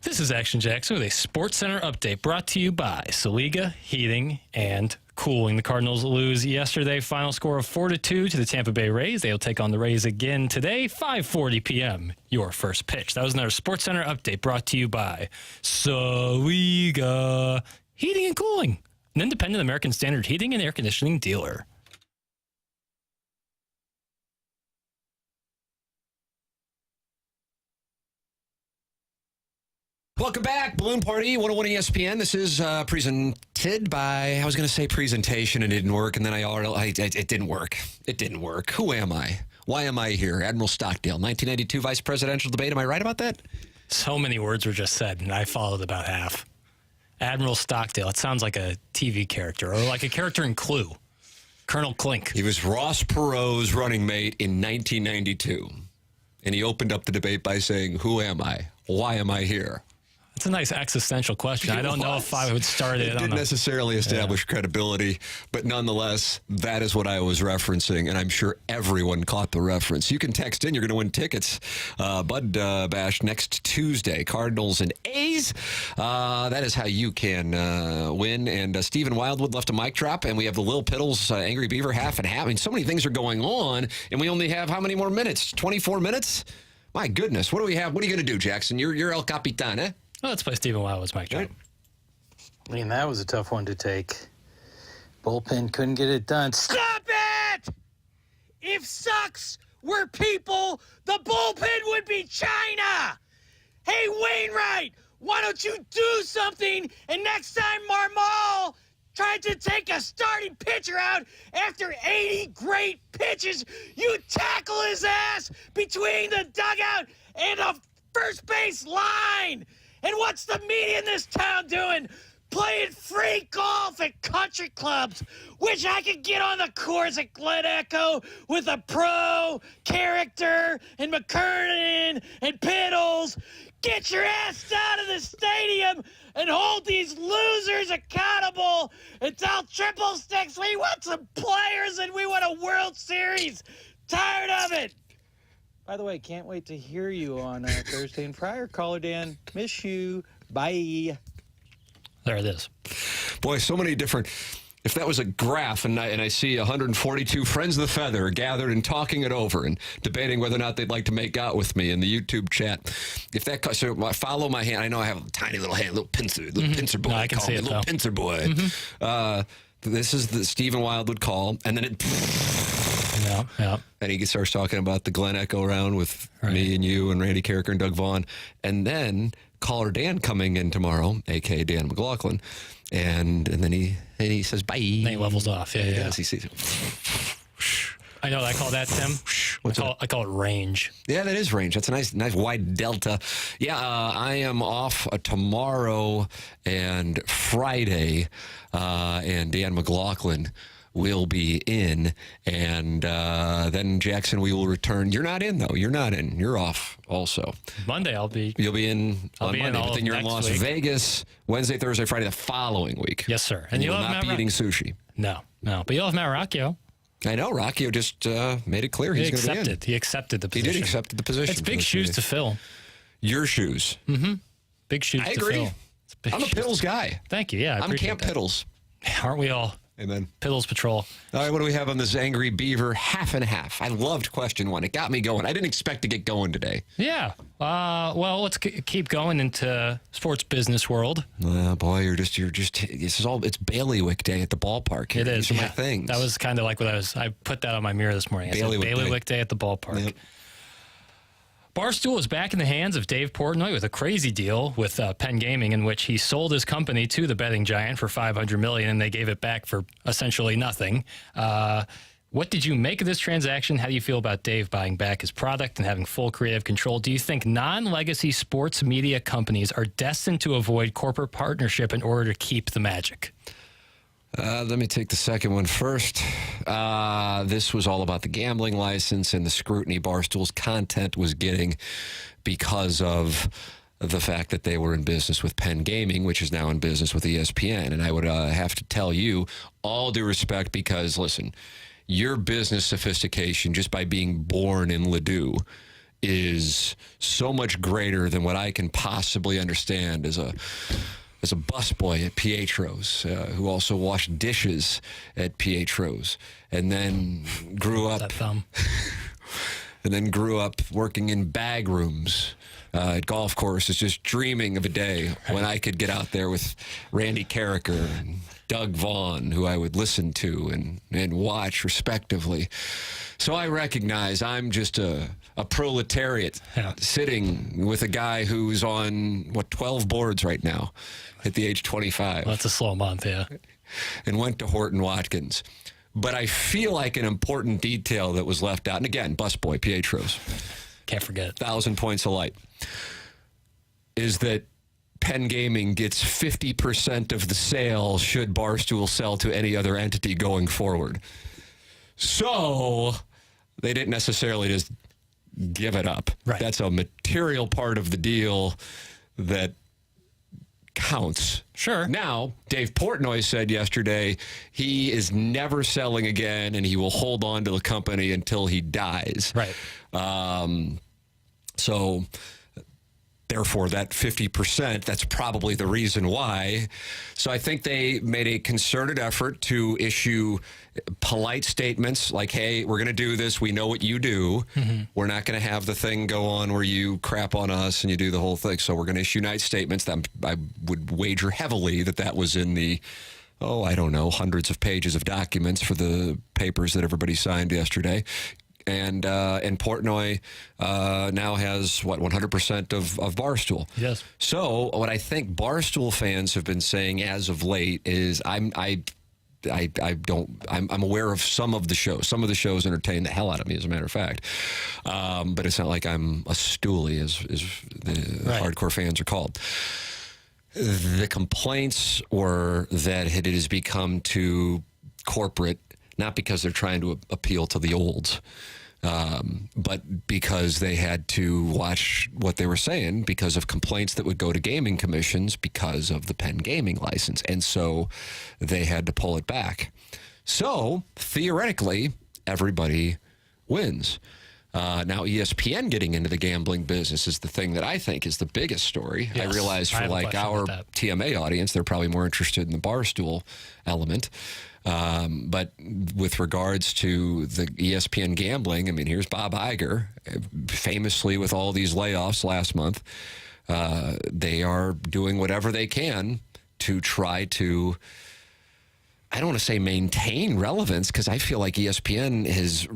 [SPEAKER 3] This is Action Jackson with a Sports Center update brought to you by Saliga Heating and Cooling. The Cardinals lose yesterday, final score of 4-2 to the Tampa Bay Rays. They'll take on the Rays again today, 5:40 p.m. Your first pitch. That was another Sports Center update brought to you by Saliga Heating and Cooling, an independent American Standard heating and air conditioning dealer.
[SPEAKER 1] Welcome back, Balloon Party, 101 ESPN. This is presented by, I was going to say presentation, and it didn't work, and then it didn't work. It didn't work. Who am I? Why am I here? Admiral Stockdale, 1992 vice presidential debate. Am I right about that?
[SPEAKER 3] So many words were just said, and I followed about half. Admiral Stockdale. It sounds like a TV character, or like a character in Clue. Colonel Klink.
[SPEAKER 1] He was Ross Perot's running mate in 1992, and he opened up the debate by saying, who am I? Why am I here?
[SPEAKER 3] It's a nice existential question. I don't know if I would start it.
[SPEAKER 1] It didn't necessarily establish credibility, but nonetheless, that is what I was referencing, and I'm sure everyone caught the reference. You can text in. You're going to win tickets. Bud Bash next Tuesday. Cardinals and A's. That is how you can win. And Stephen Wildwood left a mic drop, and we have the Lil Piddles Angry Beaver half and half. I mean, so many things are going on, and we only have how many more minutes? 24 minutes? My goodness. What do we have? What are you going to do, Jackson? You're El Capitan, eh?
[SPEAKER 3] Well, let's play Stephen Wildwood's mic drop.
[SPEAKER 5] I mean, that was a tough one to take. Bullpen couldn't get it done.
[SPEAKER 6] Stop it! If sucks were people, the bullpen would be China! Hey, Wainwright, why don't you do something, and next time Marmol tried to take a starting pitcher out after 80 great pitches, you tackle his ass between the dugout and the first base line! And what's the media in this town doing? Playing free golf at country clubs. Wish I could get on the course at Glen Echo with a pro character and McKernan and Piddles. Get your ass down to the stadium and hold these losers accountable and tell Triple Sticks we want some players and we want a World Series. Tired of it.
[SPEAKER 5] By the way, can't wait to hear you on Thursday and Friday. Caller Dan, miss you. Bye.
[SPEAKER 3] There it is.
[SPEAKER 1] Boy, so many different. If that was a graph and I see 142 friends of the feather gathered and talking it over and debating whether or not they'd like to make out with me in the YouTube chat. If that so follow my hand. I know I have a tiny little hand, little pincer boy.
[SPEAKER 3] No, I can see it,
[SPEAKER 1] little pincer boy. This is the Stephen Wildwood call, and then it.
[SPEAKER 3] Yeah.
[SPEAKER 1] And he starts talking about the Glen Echo round with me and you and Randy Carricker and Doug Vaughn. And then caller Dan coming in tomorrow, a.k.a. Dan McLaughlin. And then he says, bye.
[SPEAKER 3] Then he levels off. Yeah.
[SPEAKER 1] Yes, he sees.
[SPEAKER 3] I know I call that, Tim. I call it range.
[SPEAKER 1] Yeah, that is range. That's a nice wide delta. Yeah, I am off tomorrow and Friday, and Dan McLaughlin will be in, and then Jackson, we will return. You're not in, though. You're not in. You're off also.
[SPEAKER 3] Monday, I'll be.
[SPEAKER 1] You'll be in on Monday, but then you're in Las
[SPEAKER 3] week.
[SPEAKER 1] Vegas Wednesday, Thursday, Friday, the following week.
[SPEAKER 3] Yes, sir.
[SPEAKER 1] And you'll not be eating sushi.
[SPEAKER 3] No. But you'll have Matt Rocchio.
[SPEAKER 1] I know. Rocchio just made it clear he's going to be in.
[SPEAKER 3] He accepted the position.
[SPEAKER 1] He did accept the position.
[SPEAKER 3] It's big shoes to fill.
[SPEAKER 1] Your shoes.
[SPEAKER 3] Mm-hmm. Big shoes to fill.
[SPEAKER 1] I agree. I'm a Piddles guy.
[SPEAKER 3] Thank you. Yeah,
[SPEAKER 1] I'm Camp Piddles.
[SPEAKER 3] Aren't we all?
[SPEAKER 1] Amen.
[SPEAKER 3] Piddles Patrol.
[SPEAKER 1] All right, what do we have on this Angry Beaver half and half? I loved question one. It got me going. I didn't expect to get going today.
[SPEAKER 3] Yeah. Well, let's keep going into sports business world.
[SPEAKER 1] Boy, you're just. It's bailiwick day at the ballpark.
[SPEAKER 3] It is.
[SPEAKER 1] These are my things.
[SPEAKER 3] That was kind of like I put that on my mirror this morning. I said bailiwick day at the ballpark. Yep. Barstool is back in the hands of Dave Portnoy with a crazy deal with Penn Gaming, in which he sold his company to the betting giant for $500 million, and they gave it back for essentially nothing. What did you make of this transaction? How do you feel about Dave buying back his product and having full creative control? Do you think non-legacy sports media companies are destined to avoid corporate partnership in order to keep the magic?
[SPEAKER 1] Let me take the second one first. This was all about the gambling license and the scrutiny Barstool's content was getting because of the fact that they were in business with Penn Gaming, which is now in business with ESPN. And I would have to tell you, all due respect, because, listen, your business sophistication just by being born in Ladue is so much greater than what I can possibly understand as a busboy at Pietro's, who also washed dishes at Pietro's, and then grew up
[SPEAKER 3] That thumb.
[SPEAKER 1] and then grew up working in bag rooms at golf courses, just dreaming of a day when I could get out there with Randy Carricker and Doug Vaughn, who I would listen to and watch respectively. So I recognize I'm just a proletariat sitting with a guy who's on, 12 boards right now at the age 25.
[SPEAKER 3] Well, that's a slow month, yeah.
[SPEAKER 1] And went to Horton Watkins. But I feel like an important detail that was left out, and again, busboy, Pietro's,
[SPEAKER 3] Can't forget.
[SPEAKER 1] 1,000 points of light, is that Penn Gaming gets 50% of the sale should Barstool sell to any other entity going forward. So they didn't necessarily just give it up.
[SPEAKER 3] Right.
[SPEAKER 1] That's a material part of the deal that counts.
[SPEAKER 3] Sure.
[SPEAKER 1] Now, Dave Portnoy said yesterday he is never selling again, and he will hold on to the company until he dies.
[SPEAKER 3] Right.
[SPEAKER 1] So, therefore, that 50%, that's probably the reason why. So I think they made a concerted effort to issue polite statements like, hey, we're going to do this. We know what you do. Mm-hmm. We're not going to have the thing go on where you crap on us and you do the whole thing. So we're going to issue nice statements. That I would wager heavily that was in the, I don't know, hundreds of pages of documents for the papers that everybody signed yesterday. And Portnoy now has 100% of Barstool.
[SPEAKER 3] Yes.
[SPEAKER 1] So what I think Barstool fans have been saying as of late is I'm aware of some of the shows. Some of the shows entertain the hell out of me, as a matter of fact. But it's not like I'm a stoolie, as the hardcore fans are called. The complaints were that it has become too corporate, not because they're trying to appeal to the olds, but because they had to watch what they were saying because of complaints that would go to gaming commissions because of the Penn gaming license. And so they had to pull it back. So theoretically, everybody wins. Now, ESPN getting into the gambling business is the thing that I think is the biggest story.
[SPEAKER 3] Yes,
[SPEAKER 1] I realize for like our TMA audience, they're probably more interested in the Barstool element. But with regards to the ESPN gambling, I mean, here's Bob Iger, famously with all these layoffs last month. They are doing whatever they can to try to, I don't want to say maintain relevance, because I feel like ESPN is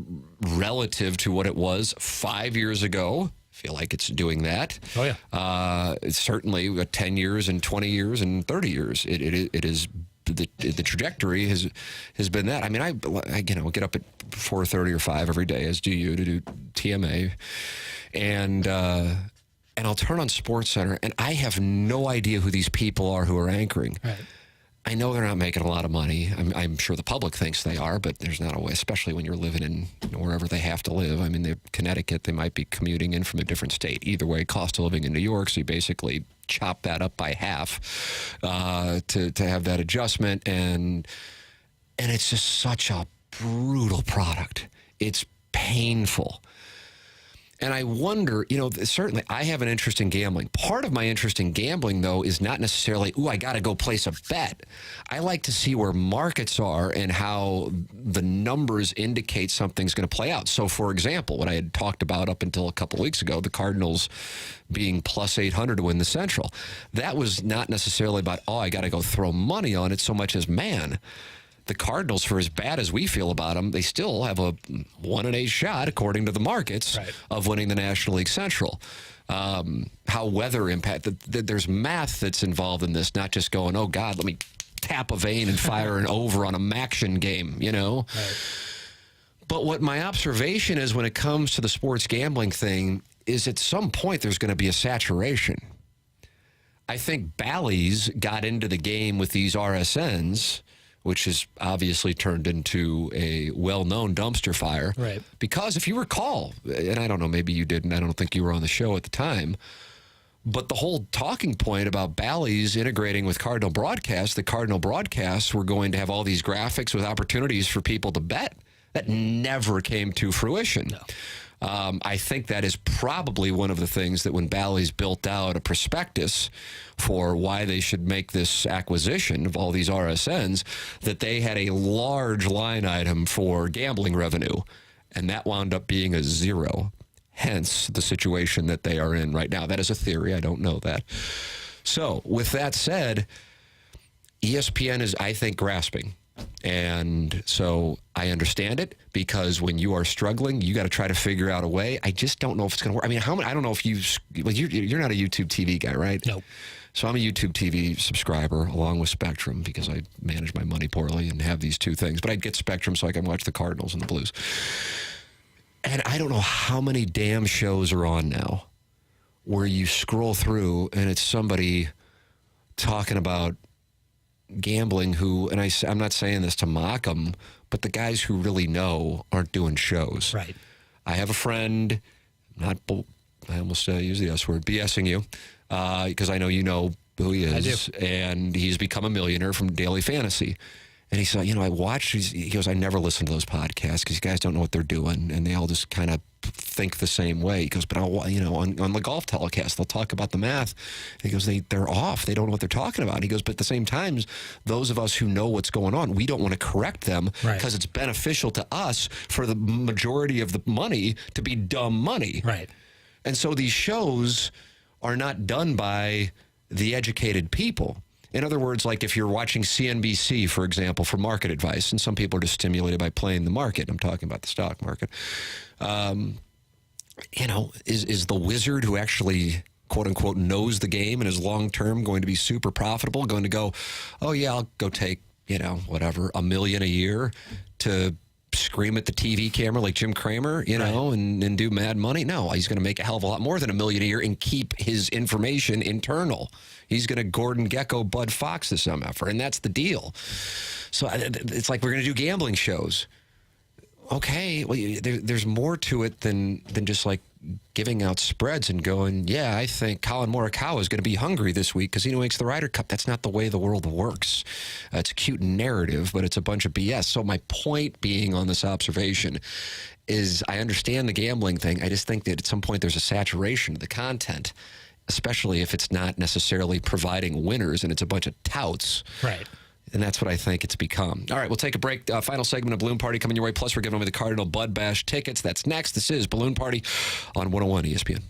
[SPEAKER 1] relative to what it was 5 years ago. I feel like it's doing that.
[SPEAKER 3] Oh, yeah.
[SPEAKER 1] It's certainly 10 years and 20 years and 30 years. It is the trajectory has been that. I mean, I get up at 4:30 or 5 every day, as do you, to do TMA, and I'll turn on SportsCenter, and I have no idea who these people are who are anchoring.
[SPEAKER 3] Right.
[SPEAKER 1] I know they're not making a lot of money. I'm sure the public thinks they are, but there's not a way, especially when you're living in wherever they have to live. I mean, they're Connecticut, they might be commuting in from a different state. Either way, cost of living in New York, so you basically chop that up by half to have that adjustment. And it's just such a brutal product. It's painful. And I wonder, certainly I have an interest in gambling. Part of my interest in gambling, though, is not necessarily, I got to go place a bet. I like to see where markets are and how the numbers indicate something's going to play out. So, for example, what I had talked about up until a couple weeks ago, the Cardinals being plus 800 to win the Central, that was not necessarily about, I got to go throw money on it so much as, man, the Cardinals, for as bad as we feel about them, they still have a 1-in-8 shot, according to the markets, of winning the National League Central. How weather impact, there's math that's involved in this, not just going, oh, God, let me tap a vein and fire an over on a Maction game, Right. But what my observation is when it comes to the sports gambling thing is at some point there's going to be a saturation. I think Bally's got into the game with these RSNs, which has obviously turned into a well-known dumpster fire.
[SPEAKER 3] Right.
[SPEAKER 1] Because if you recall, and I don't know, maybe you didn't, I don't think you were on the show at the time, but the whole talking point about Bally's integrating with Cardinal Broadcast, the Cardinal Broadcasts were going to have all these graphics with opportunities for people to bet. That never came to fruition. I think that is probably one of the things that when Bally's built out a prospectus for why they should make this acquisition of all these RSNs, that they had a large line item for gambling revenue, and that wound up being a zero. Hence the situation that they are in right now. That is a theory. I don't know that. So with that said, ESPN is, I think, grasping. And so I understand it, because when you are struggling, you got to try to figure out a way. I just don't know if it's going to work. I mean, I don't know if you're not a YouTube TV guy, right?
[SPEAKER 3] No.
[SPEAKER 1] So I'm a YouTube TV subscriber along with Spectrum, because I manage my money poorly and have these two things. But I get Spectrum so I can watch the Cardinals and the Blues. And I don't know how many damn shows are on now where you scroll through and it's somebody talking about gambling who, and I'm not saying this to mock them, but the guys who really know aren't doing shows.
[SPEAKER 3] Right.
[SPEAKER 1] I have a friend, I almost used the S word, BSing you, because I know you know who he is.
[SPEAKER 3] I do.
[SPEAKER 1] And he's become a millionaire from Daily Fantasy. And he said, I watched, he goes, I never listen to those podcasts because these guys don't know what they're doing, and they all just kind of think the same way. He goes, but on the golf telecast, they'll talk about the math. And he goes, they're off. They don't know what they're talking about. He goes, but at the same time, those of us who know what's going on, we don't want to correct them because it's beneficial to us for the majority of the money to be dumb money.
[SPEAKER 3] Right.
[SPEAKER 1] And so these shows are not done by the educated people. In other words, like if you're watching CNBC, for example, for market advice, and some people are just stimulated by playing the market. I'm talking about the stock market. Is the wizard who actually, quote unquote, knows the game and is long term going to be super profitable, going to go, oh, yeah, I'll go take, whatever, $1 million a year to scream at the TV camera like Jim Cramer, and do mad money? No, he's going to make a hell of a lot more than $1 million a year and keep his information internal. He's going to Gordon Gekko, Bud Fox this MFR, and that's the deal. So it's like we're going to do gambling shows. Okay, well, there's more to it than just like giving out spreads and going, yeah, I think Colin Morikawa is going to be hungry this week because he makes the Ryder Cup. That's not the way the world works. It's a cute narrative, but it's a bunch of BS. So my point being on this observation is I understand the gambling thing. I just think that at some point there's a saturation of the content, especially if it's not necessarily providing winners and it's a bunch of touts.
[SPEAKER 3] Right.
[SPEAKER 1] And that's what I think it's become. All right, we'll take a break. Final segment of Balloon Party coming your way. Plus, we're giving away the Cardinal Bud Bash tickets. That's next. This is Balloon Party on 101 ESPN.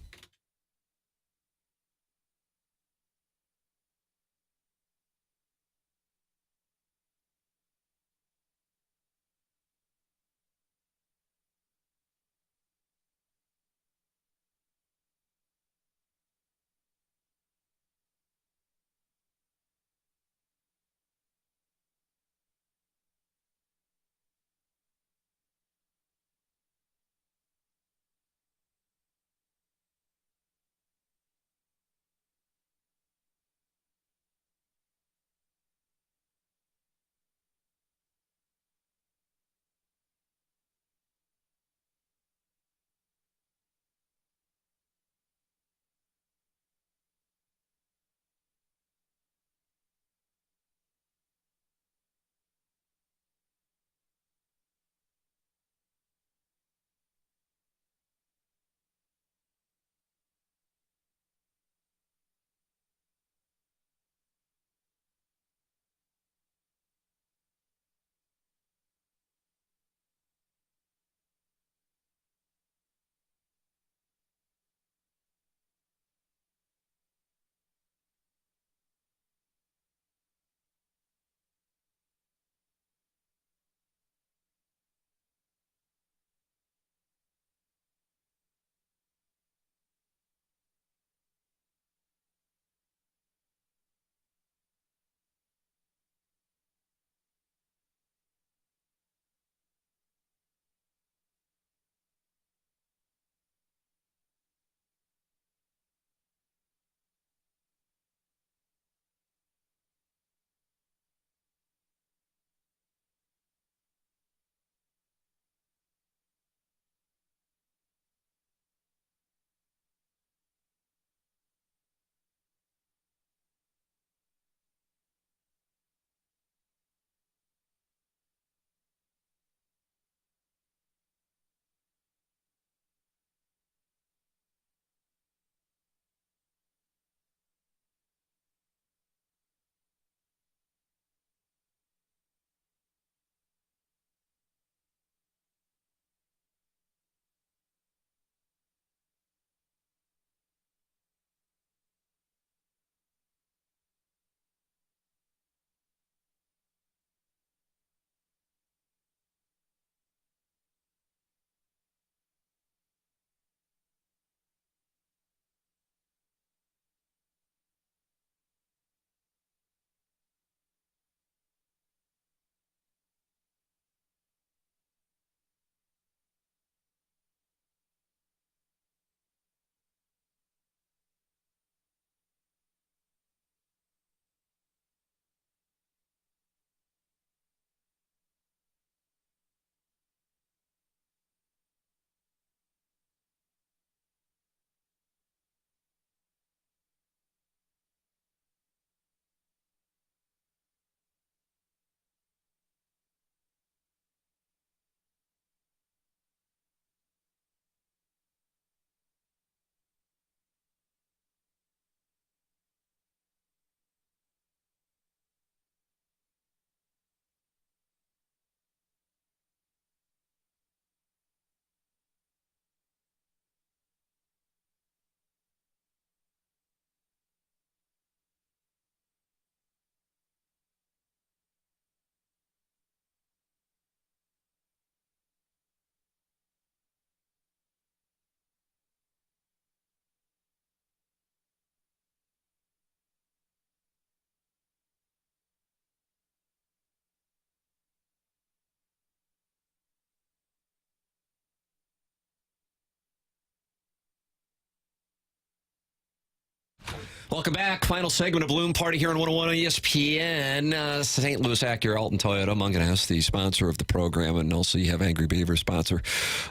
[SPEAKER 1] Welcome back. Final segment of Bloom Party here on 101 on ESPN. St. Louis Acura Alton Toyota, Munganess, the sponsor of the program, and also you have Angry Beaver, sponsor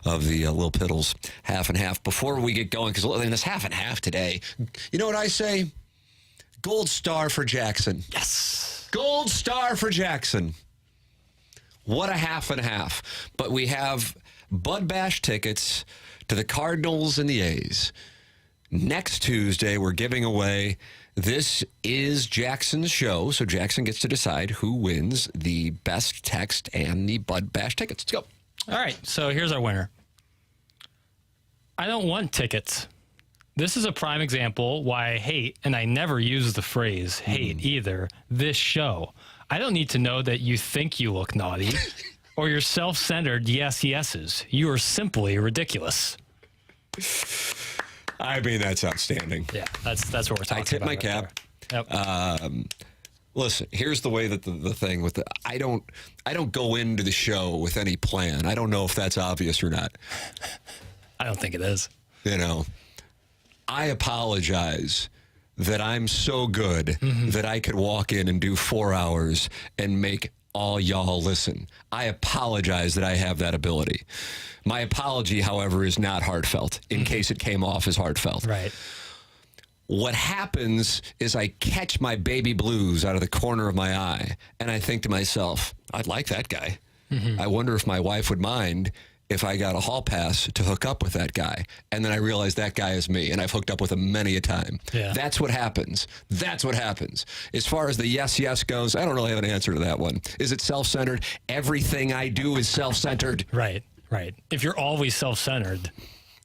[SPEAKER 1] of the Lil Piddles Half and Half. Before we get going, because in this half and half today, you know what I say? Gold star for Jackson.
[SPEAKER 3] Yes.
[SPEAKER 1] Gold star for Jackson. What a half and half. But we have Bud Bash tickets to the Cardinals and the A's. Next Tuesday, we're giving away. This is Jackson's show, so Jackson gets to decide who wins the best text and the Bud Bash tickets. Let's go.
[SPEAKER 3] All right, so here's our winner. I don't want tickets. This is a prime example why I hate, and I never use the phrase hate either, this show. I don't need to know that you think you look naughty or your self-centered yeses. You are simply ridiculous.
[SPEAKER 1] I mean, that's outstanding.
[SPEAKER 3] Yeah, that's what we're talking about.
[SPEAKER 1] I tip my cap.
[SPEAKER 3] Yep.
[SPEAKER 1] Listen, here's the way that the thing with the I don't go into the show with any plan. I don't know if that's obvious or not.
[SPEAKER 3] I don't think it is.
[SPEAKER 1] You know, I apologize that I'm so good that I could walk in and do 4 hours and make all y'all listen. I apologize that I have that ability. My apology, however, is not heartfelt, in case it came off as heartfelt.
[SPEAKER 3] Right.
[SPEAKER 1] What happens is I catch my baby blues out of the corner of my eye, and I think to myself, I'd like that guy. I wonder if my wife would mind if I got a hall pass to hook up with that guy. And then I realize that guy is me, and I've hooked up with him many a time.
[SPEAKER 3] Yeah.
[SPEAKER 1] That's what happens. That's what happens. As far as the yes goes, I don't really have an answer to that one. Is it self-centered? Everything I do is self-centered.
[SPEAKER 3] Right. If you're always self-centered.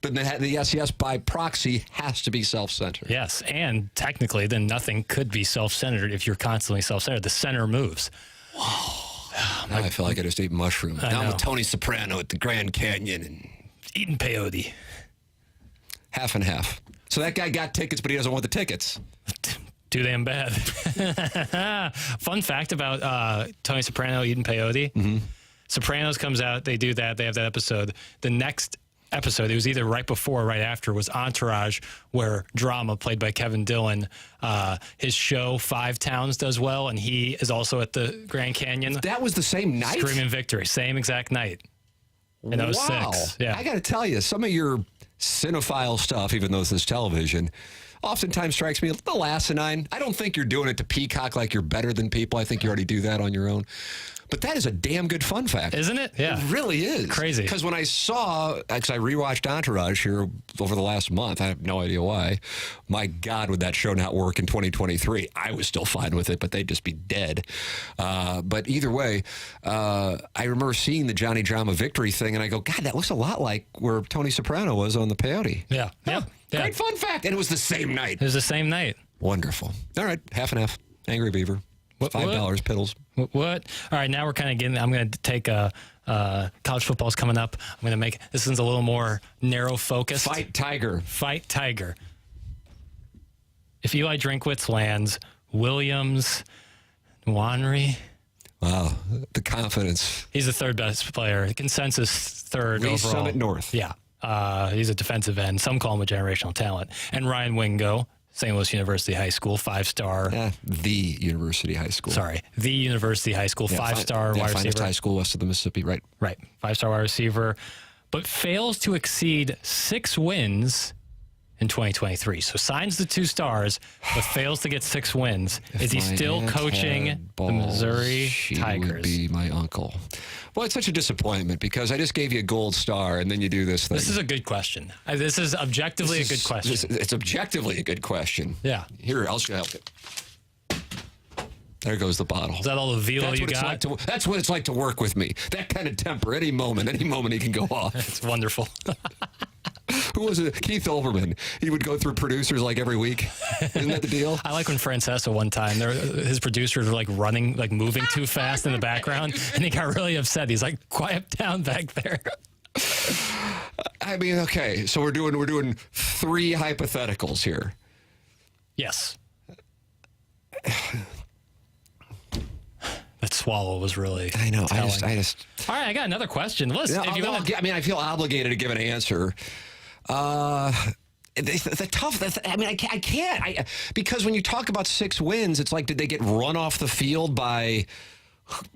[SPEAKER 1] Then the yes by proxy has to be self-centered.
[SPEAKER 3] Yes, and technically then nothing could be self-centered if you're constantly self-centered. The center moves.
[SPEAKER 1] Now I feel like I just ate mushrooms. Now I'm
[SPEAKER 3] know.
[SPEAKER 1] with Tony Soprano at the Grand Canyon and
[SPEAKER 3] Eating peyote.
[SPEAKER 1] half and half. So that guy got tickets, but he doesn't want the tickets.
[SPEAKER 3] Too damn bad. Fun fact about Tony Soprano eating peyote. Sopranos comes out, they do that, they have that episode. The next episode, it was either right before or right after, was Entourage, where Drama, played by Kevin Dillon, his show Five Towns does well, and he is also at the Grand Canyon.
[SPEAKER 1] That was the same night?
[SPEAKER 3] Screaming victory, same exact night. And
[SPEAKER 1] Wow.
[SPEAKER 3] 06. Yeah.
[SPEAKER 1] I got to tell you, some of your cinephile stuff, even though this is television, oftentimes strikes me a little asinine. I don't think you're doing it to peacock like you're better than people. I think you already do that on your own. But that is a damn good fun fact.
[SPEAKER 3] Isn't it? Yeah.
[SPEAKER 1] It really is.
[SPEAKER 3] Crazy.
[SPEAKER 1] Because when I saw, because I rewatched Entourage here over the last month, I have no idea why. My God, would that show not work in 2023? I was still fine with it, but they'd just be dead. But either way, I remember seeing the Johnny Drama victory thing, and I go, God, that looks a lot like where Tony Soprano was on the peyote.
[SPEAKER 3] Yeah.
[SPEAKER 1] Yeah.
[SPEAKER 3] Yeah.
[SPEAKER 1] Great fun fact. And it was the same night.
[SPEAKER 3] It was the same night.
[SPEAKER 1] Wonderful. All right, half and half. Angry Beaver.
[SPEAKER 3] What?
[SPEAKER 1] $5, Piddles.
[SPEAKER 3] What? All right, now we're kind of getting, I'm going to take college football's coming up. I'm going to make, this one's a little more narrow focused.
[SPEAKER 1] Fight Tiger.
[SPEAKER 3] Fight Tiger. If Eli Drinkwitz lands, Williams, Wanry.
[SPEAKER 1] Wow, the confidence.
[SPEAKER 3] He's the third best player. Consensus third
[SPEAKER 1] Lee
[SPEAKER 3] overall.
[SPEAKER 1] Summit North.
[SPEAKER 3] Yeah. He's a defensive end. Some call him a generational talent. And Ryan Wingo, St. Louis University High School, 5-star.
[SPEAKER 1] The University High School.
[SPEAKER 3] Sorry, the University High School, 5-star wide
[SPEAKER 1] finest
[SPEAKER 3] receiver.
[SPEAKER 1] high school west of the Mississippi, right?
[SPEAKER 3] Right, 5-star wide receiver, but fails to exceed 6 wins in 2023. So signs the 2 stars, but fails to get 6 wins. Is he still coaching the Missouri Tigers?
[SPEAKER 1] Would be my uncle. Well, it's such a disappointment because I just gave you a gold star and then you do this thing.
[SPEAKER 3] This is a good question. This is objectively a good question.
[SPEAKER 1] It's objectively a good question.
[SPEAKER 3] Yeah.
[SPEAKER 1] Here, I'll help it. There goes the bottle.
[SPEAKER 3] Is that all the velo you got?
[SPEAKER 1] That's what it's like to work with me. That kind of temper. Any moment he can go off.
[SPEAKER 3] It's wonderful.
[SPEAKER 1] Who was it? Keith Olbermann. He would go through producers like every week. Isn't that the deal?
[SPEAKER 3] I like when Francesa one time, his producers were like running, like moving too fast in the background, and he got really upset. He's like, quiet down back there.
[SPEAKER 1] I mean, okay, so we're doing 3 hypotheticals here.
[SPEAKER 3] Yes. That swallow was really
[SPEAKER 1] I know.
[SPEAKER 3] telling.
[SPEAKER 1] I just.
[SPEAKER 3] All right, I got another question. Listen, if you want
[SPEAKER 1] I feel obligated to give an answer. I mean, I can't. Because when you talk about 6 wins, it's like, did they get run off the field by,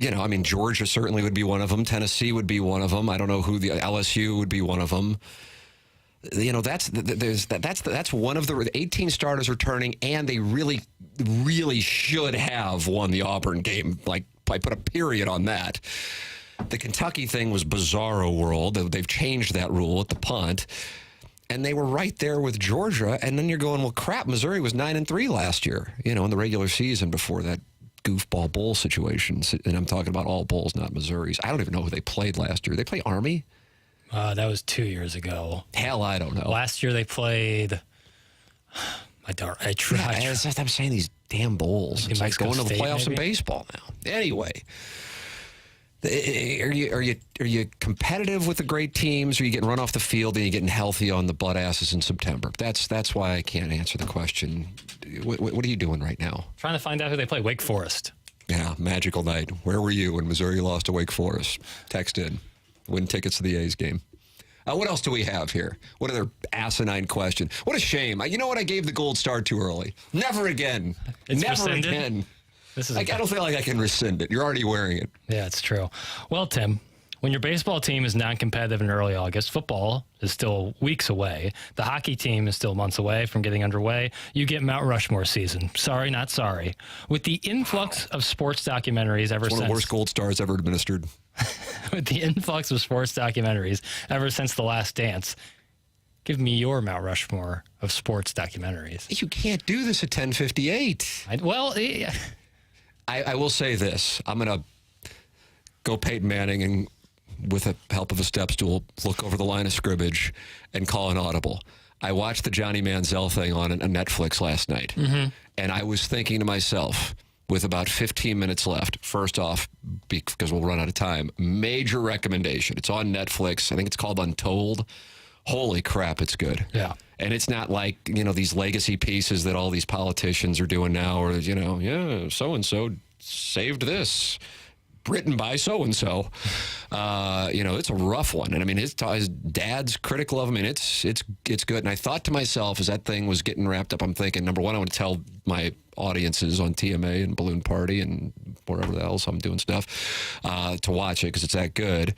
[SPEAKER 1] I mean, Georgia certainly would be one of them. Tennessee would be one of them. I don't know who LSU would be one of them. That's one of the 18 starters returning, and they really, really should have won the Auburn game. Like, I put a period on that. The Kentucky thing was bizarro world. They've changed that rule at the punt. And they were right there with Georgia. And then you're going, well, crap, Missouri was 9-3 last year, in the regular season before that goofball bowl situation. And I'm talking about all bowls, not Missouri's. I don't even know who they played last year. They play Army?
[SPEAKER 3] That was 2 years ago.
[SPEAKER 1] Hell, I don't know.
[SPEAKER 3] Last year they played... I'm
[SPEAKER 1] saying these damn bowls. It's like going to the playoffs in baseball now. Anyway... Are you competitive with the great teams? Or are you getting run off the field and you getting healthy on the butt asses in September? That's why I can't answer the question. What are you doing right now?
[SPEAKER 3] Trying to find out who they play. Wake Forest.
[SPEAKER 1] Yeah, magical night. Where were you when Missouri lost to Wake Forest? Text in. Win tickets to the A's game. What else do we have here? What other asinine question? What a shame. You know what? I gave the gold star too early. Never again.
[SPEAKER 3] It's
[SPEAKER 1] Never
[SPEAKER 3] rescinded?
[SPEAKER 1] again.
[SPEAKER 3] I
[SPEAKER 1] don't feel like I can rescind it. You're already wearing it.
[SPEAKER 3] Yeah, it's true. Well, Tim, when your baseball team is non-competitive in early August, football is still weeks away. The hockey team is still months away from getting underway. You get Mount Rushmore season. Sorry, not sorry. With the influx of sports documentaries ever since...
[SPEAKER 1] One of the worst gold stars ever administered.
[SPEAKER 3] With the influx of sports documentaries ever since The Last Dance, give me your Mount Rushmore of sports documentaries.
[SPEAKER 1] You can't do this at 10:58. I will say this. I'm going to go Peyton Manning and, with the help of a step stool, look over the line of scrimmage and call an audible. I watched the Johnny Manziel thing on Netflix last night, and I was thinking to myself, with about 15 minutes left, first off, because we'll run out of time, major recommendation. It's on Netflix. I think it's called Untold. Holy crap, it's good.
[SPEAKER 3] Yeah.
[SPEAKER 1] And it's not like, these legacy pieces that all these politicians are doing now, or, so-and-so saved this, written by so-and-so. It's a rough one. And, I mean, his dad's critical of him, and it's good. And I thought to myself, as that thing was getting wrapped up, I'm thinking, number one, I want to tell my audiences on TMA and Balloon Party and wherever else I'm doing stuff to watch it because it's that good.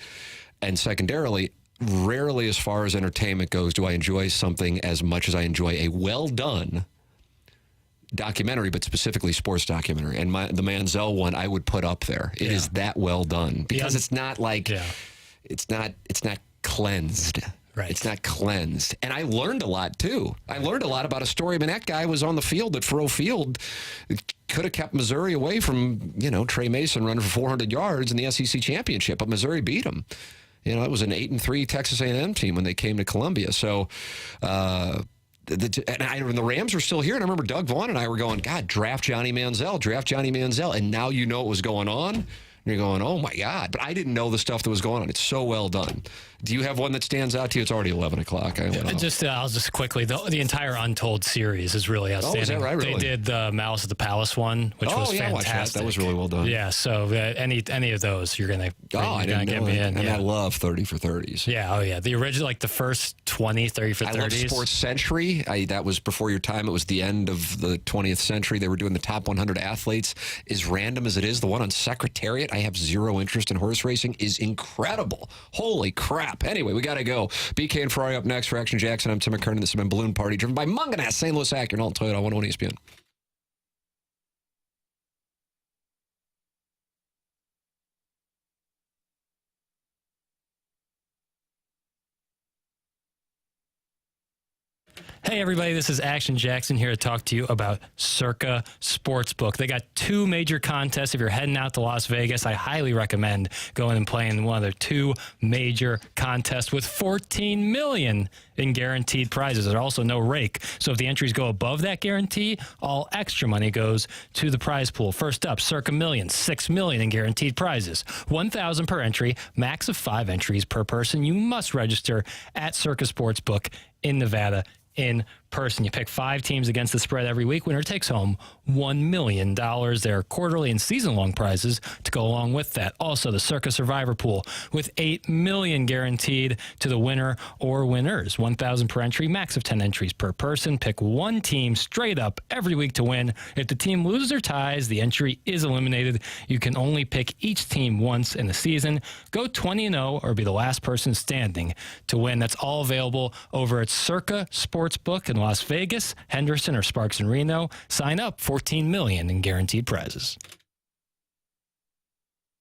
[SPEAKER 1] And secondarily, rarely, as far as entertainment goes, do I enjoy something as much as I enjoy a well-done documentary, but specifically sports documentary. And the Manziel one, I would put up there. It is that well done because it's not like it's not cleansed.
[SPEAKER 3] Right.
[SPEAKER 1] It's not cleansed. And I learned a lot, too. I learned a lot about a story. I mean, that guy was on the field at Faurot Field. Could have kept Missouri away from, Trey Mason running for 400 yards in the SEC championship, but Missouri beat him. It was an 8-3 Texas A&M team when they came to Columbia. So, and the Rams were still here. And I remember Doug Vaughn and I were going, God, draft Johnny Manziel. And now you know what was going on. And you're going, oh, my God. But I didn't know the stuff that was going on. It's so well done. Do you have one that stands out to you? It's already 11 o'clock. I'll
[SPEAKER 3] just quickly, the entire Untold series is really outstanding.
[SPEAKER 1] Oh, is that right? Really?
[SPEAKER 3] They did the Malice at the Palace one, which was fantastic.
[SPEAKER 1] That was really well done.
[SPEAKER 3] Yeah, so any of those, you're going to get me in.
[SPEAKER 1] And I love 30 for 30s.
[SPEAKER 3] Yeah, the original, like the first 20, 30 for 30s.
[SPEAKER 1] I love Sports Century. That was before your time. It was the end of the 20th century. They were doing the top 100 athletes. As random as it is, the one on Secretariat, I have zero interest in horse racing, is incredible. Holy crap. Anyway, we got to go. BK and Ferrari up next for Action Jackson. I'm Tim McKernan. This has been Balloon Party, driven by Munganess, St. Louis Acura, Alton Toyota, 101 ESPN.
[SPEAKER 3] Hey everybody, this is Action Jackson here to talk to you about Circa Sportsbook. They got 2 major contests. If you're heading out to Las Vegas, I highly recommend going and playing one of their 2 major contests with $14 million in guaranteed prizes. There's also no rake. So if the entries go above that guarantee, all extra money goes to the prize pool. First up, Circa Million, $6 million in guaranteed prizes. $1,000 per entry, max of 5 entries per person. You must register at Circa Sportsbook in Nevada in person. You pick 5 teams against the spread every week. Winner takes home $1 million. There are quarterly and season-long prizes to go along with that. Also, the Circa Survivor Pool with $8 million guaranteed to the winner or winners. $1,000 per entry, max of 10 entries per person. Pick one team straight up every week to win. If the team loses or ties, the entry is eliminated. You can only pick each team once in the season. Go 20-0 or be the last person standing to win. That's all available over at Circa Sportsbook in Las Vegas, Henderson, or Sparks in Reno. Sign up, $14 million in guaranteed prizes.